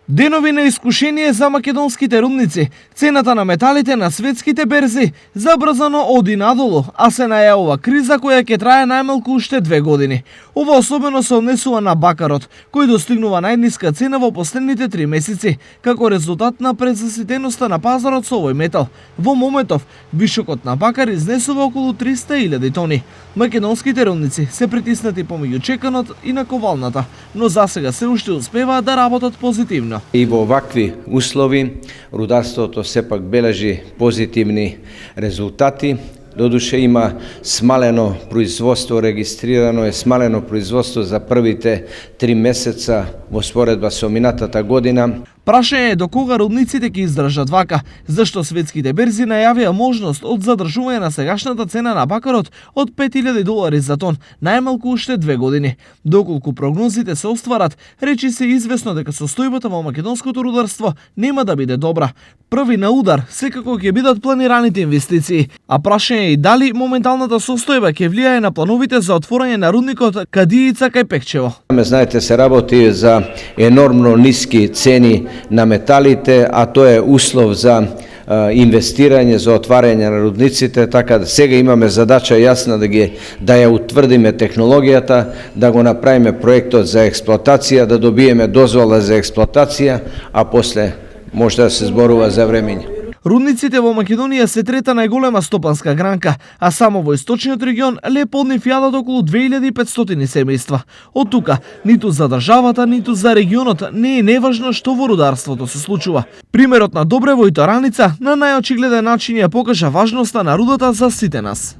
Денови на искушение за македонските рудници. Цената на металите на светските берзи забрзано оди надолу, а се најавува криза која ќе трае најмалку уште 2 години. Ова особено се однесува на бакарот, кој достигнува најниска цена во последните 3 месеци, како резултат на презаситеноста на пазарот со овој метал. Во моментов, вишокот на бакар изнесува околу 300.000 тони. Македонските рудници се притиснати помеѓу чеканот и на ковалната, но засега се уште успеваат да работат позитивно. И во вакви услови рударството сепак бележи позитивни резултати. Додуше има смалено производство, регистрирано е смалено производство за првите 3 месеца во споредба со минатата година. Прашање е до кога рудниците ќе издржат вака, зашто светските берзи најавија можност од задржување на сегашната цена на бакарот од $5.000 за тон, најмалку уште 2 години. Доколку прогнозите се остварат, речи се извесно дека состојбата во македонското рударство нема да биде добра. Први на удар секако ќе бидат планираните инвестиции, а прашање е и дали моменталната состојба ќе влијае на плановите за отворање на рудникот Кадијица кај Пекчево. Знаете, се работи за енормно ниски цени на металите, а тоа е услов за инвестирање, за отварање на рудниците, така да сега имаме задача јасна да ја утврдиме технологијата, да го направиме проектот за експлоатација, да добиеме дозвола за експлоатација, а после може да се зборува за времење. Рудниците во Македонија се трета најголема стопанска гранка, а само во источниот регион лепо од нив јадат околу 2500 семејства. Од тука, ниту за државата, ниту за регионот не е неважно што во рударството се случува. Примерот на Добрево и Тараница на најочигледен начин ја покажа важноста на рудата за сите нас.